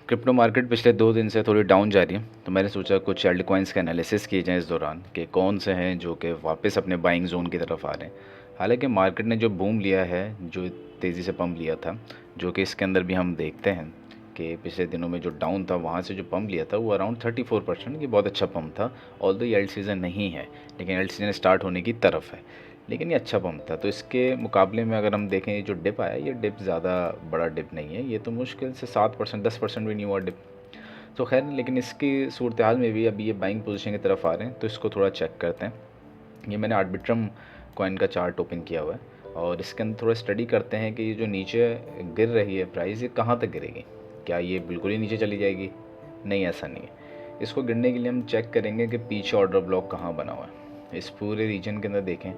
Crypto market पिछले 2 दिन से थोड़ी डाउन जा रही है, तो मैंने सोचा कुछ एल्ट कॉइन्स का एनालिसिस किए जाएँ इस दौरान कि कौन से हैं जो कि वापस अपने बाइंग जोन की तरफ आ रहे हैं। हालांकि मार्केट ने जो बूम लिया है, जो तेज़ी से पंप लिया था, जो कि इसके अंदर भी हम देखते हैं कि पिछले दिनों में जो डाउन था वहाँ से जो पंप लिया था वो अराउंड 34%। ये बहुत अच्छा पंप था। ऑल्दो ये एल्ट सीज़न नहीं है, लेकिन एल्ट सीज़न स्टार्ट होने की तरफ है, लेकिन ये अच्छा पंप था। तो इसके मुकाबले में अगर हम देखें, ये जो डिप आया, ये डिप ज़्यादा बड़ा डिप नहीं है, ये तो मुश्किल से 7% 10% भी नहीं हुआ डिप। तो खैर, लेकिन इसकी सूरत हाल में भी अभी ये बाइंग पोजीशन की तरफ आ रहे हैं, तो इसको थोड़ा चेक करते हैं। ये मैंने आर्बिट्रम कॉइन का चार्ट ओपन किया हुआ है और इसके अंदर थोड़ा स्टडी करते हैं कि ये जो नीचे गिर रही है प्राइस, ये कहाँ तक गिरेगी। क्या ये बिल्कुल ही नीचे चली जाएगी? नहीं, ऐसा नहीं है। इसको गिरने के लिए हम चेक करेंगे कि पीछे ऑर्डर ब्लॉक कहाँ बना हुआ है। इस पूरे रीजन के अंदर देखें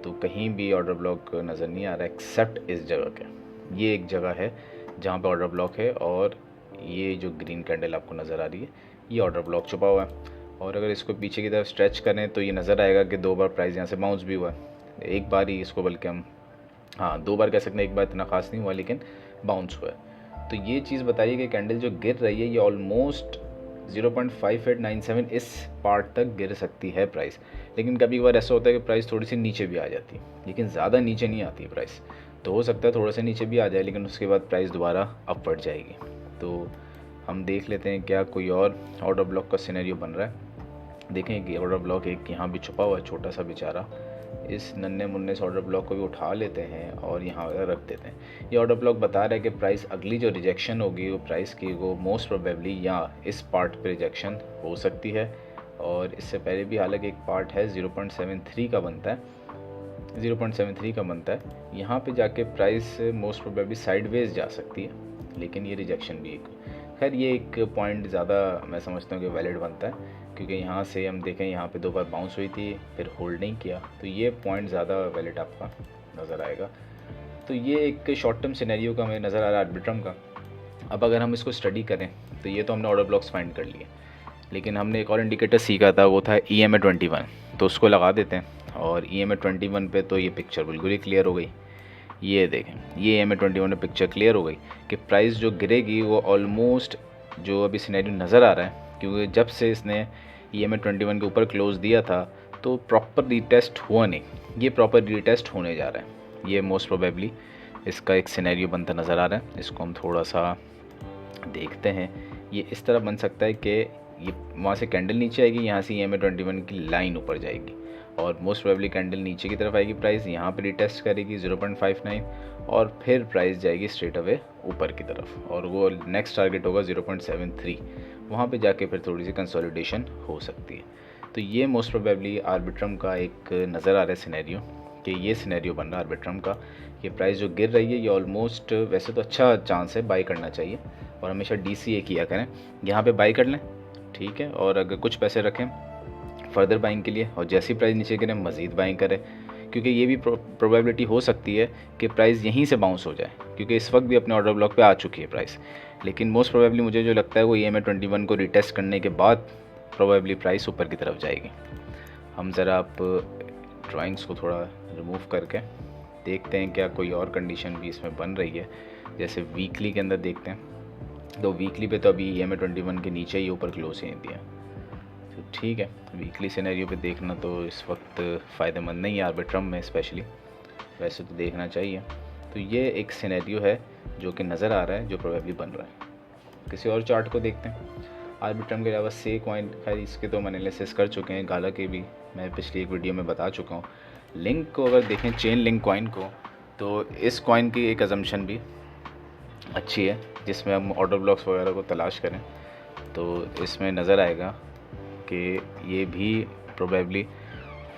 तो कहीं भी ऑर्डर ब्लॉक नज़र नहीं आ रहा एक्सेप्ट इस जगह के। ये एक जगह है जहाँ पे ऑर्डर ब्लॉक है और ये जो ग्रीन कैंडल आपको नज़र आ रही है, ये ऑर्डर ब्लॉक छुपा हुआ है। और अगर इसको पीछे की तरफ स्ट्रेच करें तो ये नज़र आएगा कि 2 बार प्राइस यहाँ से बाउंस भी हुआ है। एक बार ही इसको, बल्कि हम 2 बार कह सकते हैं, एक बार इतना खास नहीं हुआ लेकिन बाउंस हुआ है। तो ये चीज़ बताइए कि कैंडल जो गिर रही है ये ऑलमोस्ट 0.5897 इस पार्ट तक गिर सकती है प्राइस। लेकिन कभी कभार ऐसा होता है कि प्राइस थोड़ी सी नीचे भी आ जाती है, लेकिन ज़्यादा नीचे नहीं आती प्राइस। तो हो सकता है थोड़ा सा नीचे भी आ जाए, लेकिन उसके बाद प्राइस दोबारा अपवर्ड जाएगी। तो हम देख लेते हैं क्या कोई और ऑर्डर ब्लॉक का सिनेरियो बन रहा है। देखें कि ऑर्डर ब्लॉक एक यहाँ भी छुपा हुआ है, छोटा सा बेचारा। इस नन्हे मुन्ने से ऑर्डर ब्लॉक को भी उठा लेते हैं और यहाँ रख देते हैं। ये ऑर्डर ब्लॉक बता रहा है कि प्राइस अगली जो रिजेक्शन होगी वो प्राइस की, वो मोस्ट प्रोबेबली या इस पार्ट पे रिजेक्शन हो सकती है। और इससे पहले भी हालांकि एक पार्ट है 0.73 का बनता है, 0.73 का बनता है। यहाँ पे जाके प्राइस मोस्ट प्रोबेबली साइडवेज जा सकती है, लेकिन ये रिजेक्शन भी एक, खैर ये एक पॉइंट ज़्यादा मैं समझता हूँ कि वैलिड बनता है, क्योंकि यहाँ से हम देखें यहाँ पे 2 बार बाउंस हुई थी, फिर होल्ड नहीं किया, तो ये पॉइंट ज़्यादा वैलिड आपका नज़र आएगा। तो ये एक शॉर्ट टर्म सिनेरियो का हमें नज़र आ रहा है आर्बिट्रम का। अब अगर हम इसको स्टडी करें तो ये तो हमने ऑर्डर ब्लॉक्स फाइंड कर लिए, लेकिन हमने एक और इंडिकेटर सीखा था, वो था EMA21। तो उसको लगा देते हैं और EMA21 पे तो ये पिक्चर बिल्कुल ही क्लियर हो गई। ये देखें, ये EMA21 में पिक्चर क्लियर हो गई कि प्राइस जो गिरेगी वो ऑलमोस्ट जो अभी सिनेरियो नज़र आ रहा है, क्योंकि जब से इसने EMA21 के ऊपर क्लोज़ दिया था तो प्रॉपर रीटेस्ट हुआ नहीं, ये प्रॉपर रीटेस्ट होने जा रहा है। ये मोस्ट प्रोबेबली इसका एक सिनेरियो बनता नज़र आ रहा है। इसको हम थोड़ा सा देखते हैं। ये इस तरह बन सकता है कि ये वहाँ से कैंडल नीचे आएगी, यहाँ से EMA21 की लाइन ऊपर जाएगी और मोस्ट प्रोबेबली कैंडल नीचे की तरफ आएगी, प्राइस यहाँ पे रिटेस्ट करेगी 0.59 और फिर प्राइस जाएगी स्ट्रेट अवे ऊपर की तरफ और वो नेक्स्ट टारगेट होगा 0.73। वहाँ पे जाके फिर थोड़ी सी कंसोलिडेशन हो सकती है। तो ये मोस्ट प्रोबेबली आर्बिट्रम का एक नज़र आ रहा है सिनेरियो, कि ये सिनेरियो बन रहा है आर्बिट्रम का। ये प्राइस जो गिर रही है ये ऑलमोस्ट, वैसे तो अच्छा चांस है बाई करना चाहिए और हमेशा DCA किया करें, यहाँ पे बाई कर लें, ठीक है। और अगर कुछ पैसे रखें फर्दर बाइंग के लिए, और जैसी प्राइस नीचे गिरे मज़ीद बाइंग करें, क्योंकि ये भी प्रोबेबिलिटी हो सकती है कि प्राइस यहीं से बाउंस हो जाए, क्योंकि इस वक्त भी अपने ऑर्डर ब्लॉक पे आ चुकी है प्राइस। लेकिन मोस्ट प्रोबेबली मुझे जो लगता है वो EMA21 को रिटेस्ट करने के बाद प्रोबेबली प्राइस ऊपर की तरफ जाएगी। हम ज़रा आप ड्राइंग्स को थोड़ा रिमूव करके देखते हैं क्या कोई और कंडीशन भी इसमें बन रही है। जैसे वीकली के अंदर देखते हैं, तो वीकली पे तो अभी EMA21 के नीचे ही ऊपर क्लोज ही दिया, तो ठीक है। वीकली सिनेरियो पे देखना तो इस वक्त फ़ायदेमंद नहीं है आर्बिट्रम में स्पेशली, वैसे तो देखना चाहिए। तो ये एक सिनेरियो है जो कि नज़र आ रहा है, जो प्रोबेबली बन रहा है। किसी और चार्ट को देखते हैं आर्बिट्रम के अलावा। से कॉइन, खैर इसके तो हम एनालिसिस कर चुके हैं, गाला के भी मैं पिछली एक वीडियो में बता चुका हूँ। लिंक को अगर देखें, चेन लिंक कॉइन को, तो इस कॉइन की एक अजम्पशन भी अच्छी है, जिसमें हम ऑर्डर ब्लॉक्स वगैरह को तलाश करें तो इसमें नज़र आएगा कि ये भी प्रोबेबली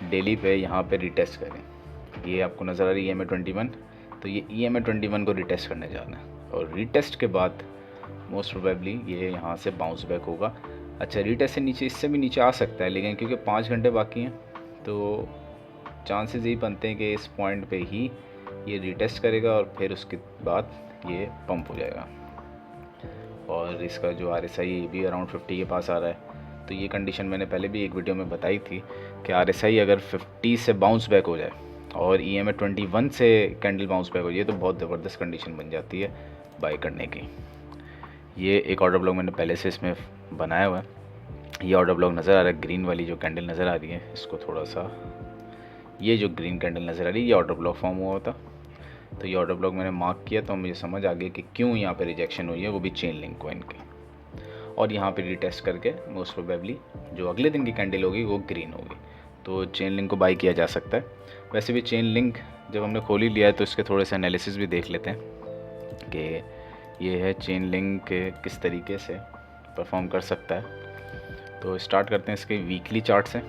डेली पे यहाँ पे रिटेस्ट करें। ये आपको नज़र आ रही है EMA21, तो ये EMA21 को रिटेस्ट करने जाना है और रिटेस्ट के बाद मोस्ट प्रोबेबली ये यहाँ से बाउंस बैक होगा। अच्छा, रिटेस्ट से नीचे, इससे भी नीचे आ सकता है, लेकिन क्योंकि 5 घंटे बाकी हैं तो चांसेस यही बनते हैं कि इस पॉइंट पे ही ये रिटेस्ट करेगा और फिर उसके बाद ये पंप हो जाएगा। और इसका जो RSI भी अराउंड 50 के पास आ रहा है, तो ये कंडीशन मैंने पहले भी एक वीडियो में बताई थी कि RSI अगर 50 से बाउंस बैक हो जाए और EMA21 से कैंडल बाउंस बैक हो जाए तो बहुत ज़बरदस्त कंडीशन बन जाती है बाई करने की। ये एक ऑर्डर ब्लॉक मैंने पहले से इसमें बनाया हुआ है। ये ऑर्डर ब्लॉक नज़र आ रहा है, ग्रीन वाली जो कैंडल नज़र आ रही है, इसको थोड़ा सा, ये जो ग्रीन कैंडल नज़र आ रही है ये ऑर्डर ब्लॉक फॉर्म हुआ था। तो ये ऑर्डर ब्लॉक मैंने मार्क किया तो मुझे समझ आ गया कि क्यों यहाँ पे रिजेक्शन हुई है, वो भी चेन लिंक कॉइन की। और यहाँ पे रीटेस्ट करके मोस्ट प्रोबेबली जो अगले दिन की कैंडल होगी वो ग्रीन होगी, तो चेन लिंक को बाई किया जा सकता है। वैसे भी चेन लिंक जब हमने खोल ही लिया है तो इसके थोड़े से एनालिसिस भी देख लेते हैं कि ये है चेन लिंक किस तरीके से परफॉर्म कर सकता है। तो स्टार्ट करते हैं इसके वीकली चार्ट से।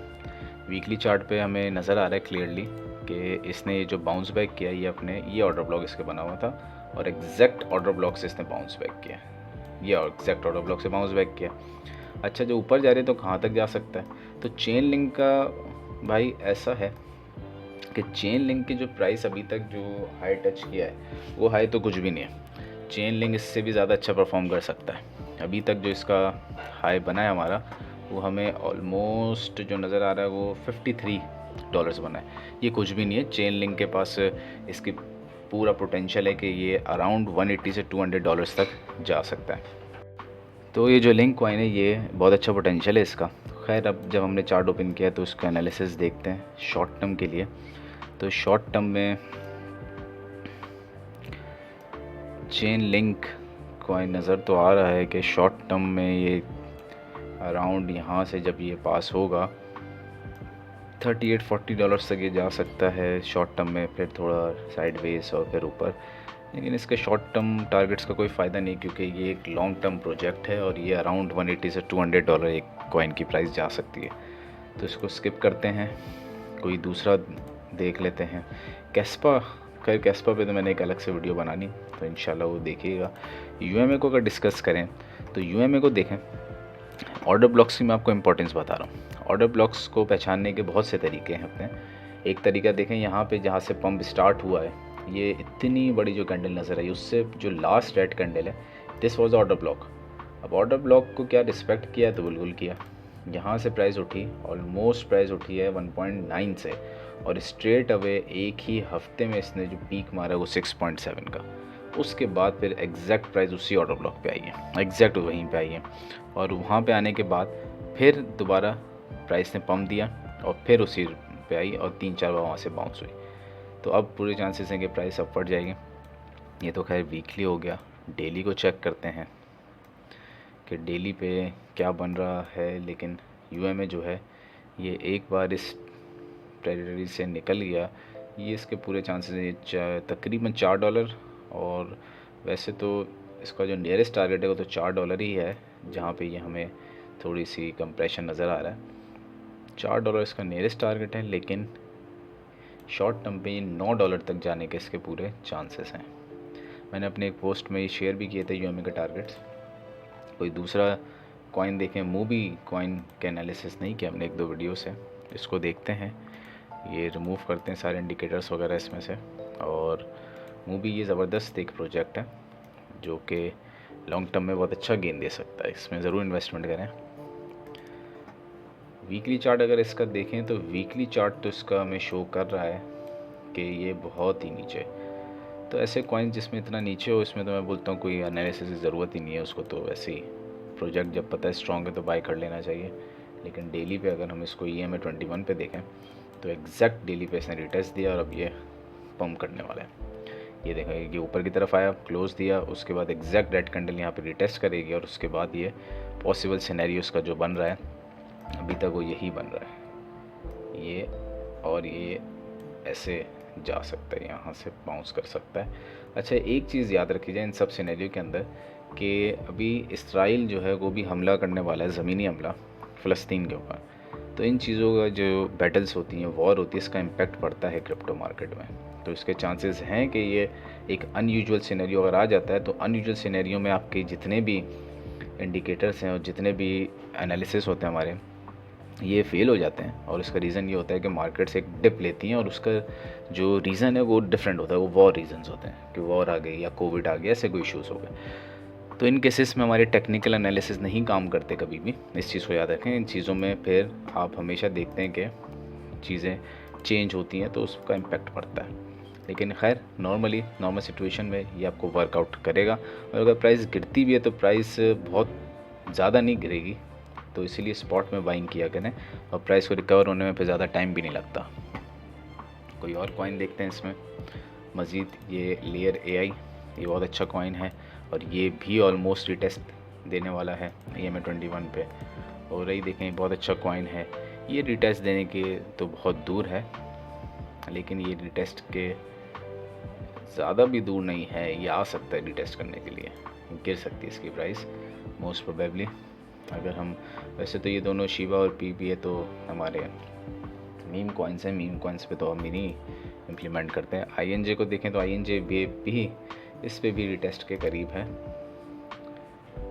वीकली चार्ट पे हमें नज़र आ रहा है क्लियरली कि इसने ये जो बाउंस बैक किया ये अपने ये ऑर्डर ब्लॉक इसके बना हुआ था और एग्जैक्ट ऑर्डर ब्लॉक से इसने बाउंस बैक किया, ये एग्जैक्ट ऑर्डर ब्लॉक से बाउंस बैक किया। अच्छा, जो ऊपर जा रहे तो कहाँ तक जा सकता है? तो चेन लिंक का भाई ऐसा है कि चेन लिंक की जो प्राइस अभी तक जो हाई टच किया है वो हाई तो कुछ भी नहीं है। चेन लिंक इससे भी ज़्यादा अच्छा परफॉर्म कर सकता है। अभी तक जो इसका हाई बना है हमारा वो हमें ऑलमोस्ट जो नज़र आ रहा है वो $53 बना है। ये कुछ भी नहीं है। चेन लिंक के पास इसकी पूरा पोटेंशियल है कि ये अराउंड 180 से $200 तक जा सकता है। तो ये जो लिंक कॉइन है ये बहुत अच्छा पोटेंशियल है इसका। खैर, अब जब हमने चार्ट ओपन किया तो उसका एनालिसिस देखते हैं शॉर्ट टर्म के लिए। तो शॉर्ट टर्म में चेन लिंक कॉइन नज़र तो आ रहा है कि शॉर्ट टर्म में ये अराउंड यहाँ से जब ये पास होगा $38-40 तक ये जा सकता है शॉर्ट टर्म में, फिर थोड़ा साइडवेज और फिर ऊपर। लेकिन इसके शॉर्ट टर्म टारगेट्स का कोई फ़ायदा नहीं क्योंकि ये एक लॉन्ग टर्म प्रोजेक्ट है और ये अराउंड 180 से $200 एक कॉइन की प्राइस जा सकती है। तो इसको स्किप करते हैं, कोई दूसरा देख लेते हैं। कैस्पा, खैर कैस्पा पे तो मैंने एक अलग से वीडियो बनानी, तो इंशाल्लाह वो देखिएगा। यूएमए को अगर डिस्कस करें तो यूएमए को देखें। ऑर्डर ब्लॉक्स की मैं आपको इंपॉर्टेंस बता रहा हूँ। ऑर्डर ब्लॉक्स को पहचानने के बहुत से तरीके हैं अपने। एक तरीका देखें, यहाँ पे जहाँ से पंप स्टार्ट हुआ है ये इतनी बड़ी जो कैंडल नज़र आई उससे जो लास्ट रेड कैंडल है दिस वाज ऑर्डर ब्लॉक। अब ऑर्डर ब्लॉक को क्या रिस्पेक्ट किया तो बिल्कुल किया। यहाँ से प्राइस उठी, ऑलमोस्ट प्राइस उठी है 1.9 से और स्ट्रेट अवे एक ही हफ्ते में इसने जो पीक मारा वो 6.7 का। उसके बाद फिर एग्जैक्ट प्राइस उसी ऑर्डर ब्लॉक पे आई है, एग्जैक्ट वहीं पे आई है। और वहाँ पे आने के बाद फिर दोबारा प्राइस ने पंप दिया और फिर उसी पे आई और 3-4 बार वहाँ से बाउंस हुई। तो अब पूरे चांसेस हैं कि प्राइस अपवर्ड जाएगी। ये तो खैर वीकली हो गया। डेली को चेक करते हैं कि डेली पे क्या बन रहा है। लेकिन यूएमए जो है ये एक बार इस टेरिटरी से निकल गया, ये इसके पूरे चांसेस हैं तकरीबन $4। और वैसे तो इसका जो नियरेस्ट टारगेट है वो तो $4 ही है, जहाँ पे ये हमें थोड़ी सी कंप्रेशन नज़र आ रहा है। $4 इसका नियरेस्ट टारगेट है, लेकिन शॉर्ट टर्म पे ये $9 तक जाने के इसके पूरे चांसेस हैं। मैंने अपने एक पोस्ट में ये शेयर भी किए थे यूएमए के टारगेट्स। कोई दूसरा कॉइन देखें, मूवी कॉइन के एनालिसिस नहीं किया हमने, 1-2 वीडियो से। इसको देखते हैं, ये रिमूव करते हैं सारे इंडिकेटर्स वगैरह इसमें से। और मूवी ये ज़बरदस्त एक प्रोजेक्ट है जो कि लॉन्ग टर्म में बहुत अच्छा गेन दे सकता है, इसमें ज़रूर इन्वेस्टमेंट करें। वीकली चार्ट अगर इसका देखें तो वीकली चार्ट तो इसका हमें शो कर रहा है कि ये बहुत ही नीचे। तो ऐसे कॉइन जिसमें इतना नीचे हो इसमें तो मैं बोलता हूँ कोई एनालिसिस की ज़रूरत ही नहीं है उसको, तो वैसे ही प्रोजेक्ट जब पता है स्ट्रॉन्ग है तो बाय कर लेना चाहिए। लेकिन डेली पे अगर हम इसको EMA 21 पे देखें तो एग्जैक्ट डेली पे इसने रिटेस्ट दिया और अब ये पंप करने वाला है। ये देखें, ये ऊपर की तरफ आया, क्लोज दिया, उसके बाद एग्जैक्ट रेड कैंडल यहाँ पे रिटेस्ट करेगी और उसके बाद ये पॉसिबल सिनेरियोस का जो बन रहा है अभी तक वो यही बन रहा है, ये और ये ऐसे जा सकता है, यहाँ से बाउंस कर सकता है। अच्छा, एक चीज़ याद रखी जाए इन सब सिनेरियो के अंदर कि अभी इसराइल जो है वो भी हमला करने वाला है, ज़मीनी हमला फ़लस्तीन के ऊपर। तो इन चीज़ों का जो बैटल्स होती हैं, वॉर होती है, इसका इम्पैक्ट पड़ता है क्रिप्टो मार्केट में। तो इसके चांसेस हैं कि ये एक अनयूजुअल सिनेरियो अगर आ जाता है तो अनयूजुअल सिनेरियो में आपके जितने भी इंडिकेटर्स हैं और जितने भी एनालिसिस होते हैं हमारे, ये फेल हो जाते हैं। और इसका रीज़न ये होता है कि मार्केट्स एक डिप लेती हैं और उसका जो रीज़न है वो डिफरेंट होता है, वो वॉर रीजंस होते हैं कि वॉर आ गई या कोविड आ गया, ऐसे कोई इश्यूज़ हो गए। तो इन केसेस में हमारे टेक्निकल एनालिसिस नहीं काम करते कभी भी, इस चीज़ को याद रखें। इन चीज़ों में फिर आप हमेशा देखते हैं कि चीज़ें चेंज होती हैं तो उसका इम्पेक्ट पड़ता है। लेकिन खैर नॉर्मल सिचुएशन में ये आपको वर्कआउट करेगा। और अगर प्राइस गिरती भी है तो प्राइस बहुत ज़्यादा नहीं गिरेगी, तो इसीलिए स्पॉट में बाइंग किया करें, और प्राइस को रिकवर होने में फिर ज़्यादा टाइम भी नहीं लगता। कोई और कॉइन देखते हैं इसमें मज़ीद। ये लेयर एआई, ये बहुत अच्छा कॉइन है और ये भी ऑलमोस्ट रिटेस्ट देने वाला है EMA21 पे। और रही देखें, बहुत अच्छा कॉइन है। ये रिटेस्ट देने के तो बहुत दूर है, लेकिन ये रिटेस्ट के ज़्यादा भी दूर नहीं है, ये आ सकता है रिटेस्ट करने के लिए, गिर सकती है इसकी प्राइस मोस्ट प्रोबेबली। अगर हम वैसे तो ये दोनों शिवा और पीपी है तो हमारे मीम कॉइन्स हैं, मीम कॉइन्स पे तो हम ही नहीं इम्प्लीमेंट करते हैं। INJ को देखें तो INJ भी इस पे भी रिटेस्ट के करीब है।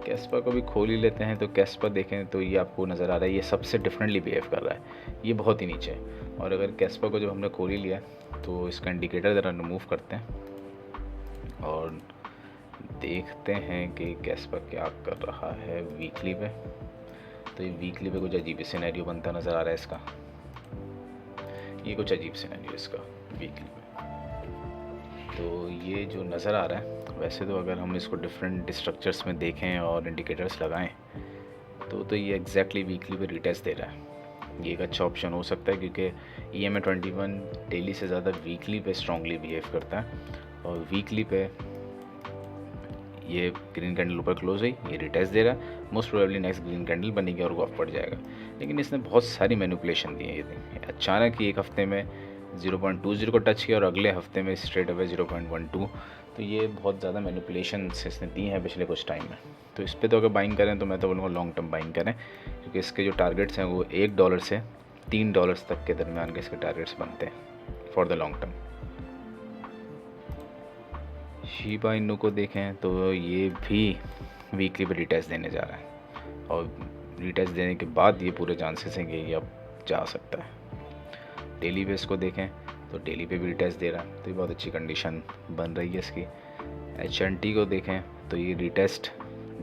कैस्पा को भी खोल ही लेते हैं, तो कैस्पा देखें तो ये आपको नज़र आ रहा है, ये सबसे डिफरेंटली बिहेव कर रहा है, ये बहुत ही नीचे है। और अगर कैस्पा को जब हमने खोल ही लिया तो इसका इंडिकेटर ज़रा रिमूव करते हैं और देखते हैं कि कैस्पा क्या कर रहा है वीकली पे। तो ये वीकली पे कुछ अजीब सिनेरियो बनता नज़र आ रहा है इसका, ये कुछ अजीब सिनेरियो इसका वीकली पे। तो ये जो नज़र आ रहा है, वैसे तो अगर हम इसको डिफरेंट स्ट्रक्चर्स में देखें और इंडिकेटर्स लगाएं तो ये एग्जैक्टली वीकली पे रिटेस्ट दे रहा है। ये एक अच्छा ऑप्शन हो सकता है क्योंकि EMA21 डेली से ज़्यादा वीकली पे स्ट्रांगली बिहेव करता है, और वीकली पे ये ग्रीन कैंडल ऊपर क्लोज हुई, ये रिटेस्ट दे रहा है, most probably next green candle बनेगी और वो ऑफ पड़ जाएगा। लेकिन इसने बहुत सारी मैनिपुलेशन दी है, ये अचानक ही एक हफ्ते में 0.20 को टच किया और अगले हफ्ते में स्ट्रेट अवे 0.12। तो ये बहुत ज़्यादा मैनिपुलेशन इसने दी हैं पिछले कुछ टाइम में। तो इस पर तो अगर बाइंग करें तो मैं तो बोलूँगा लॉन्ग टर्म बाइंग करें, क्योंकि इसके जो टारगेट्स हैं वो $1 से $3 तक के दरमियान के इसके टारगेट्स बनते हैं for the long term. Shiba Inu को देखें तो ये भी वीकली पे रिटेस्ट देने जा रहा है, और रिटेस्ट देने के बाद ये पूरे चांसेस हैं कि ये अब जा सकता है। डेली बेस को देखें तो डेली पे भी रिटेस्ट दे रहा है, तो ये बहुत अच्छी कंडीशन बन रही है इसकी। HNT को देखें तो ये रिटेस्ट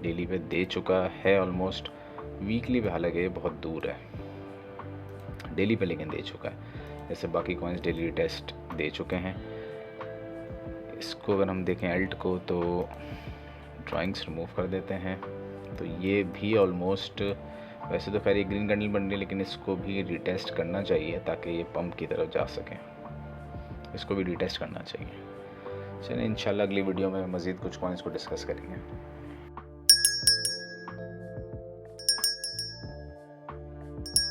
डेली पे दे चुका है ऑलमोस्ट, वीकली पे हालांकि ये बहुत दूर है, डेली पे लेकिन दे चुका है। जैसे बाकी कॉइन्स डेली रिटेस्ट दे चुके हैं। इसको अगर हम देखें एल्ट को तो ड्राइंग्स रिमूव कर देते हैं, तो ये भी ऑलमोस्ट, वैसे तो खैर ये ग्रीन कैंडल बन रही है, लेकिन इसको भी रिटेस्ट करना चाहिए ताकि ये पंप की तरफ जा सकें, इसको भी रिटेस्ट करना चाहिए। चलिए इंशाल्लाह अगली वीडियो में मज़ीद कुछ कॉइन्स को डिस्कस करेंगे।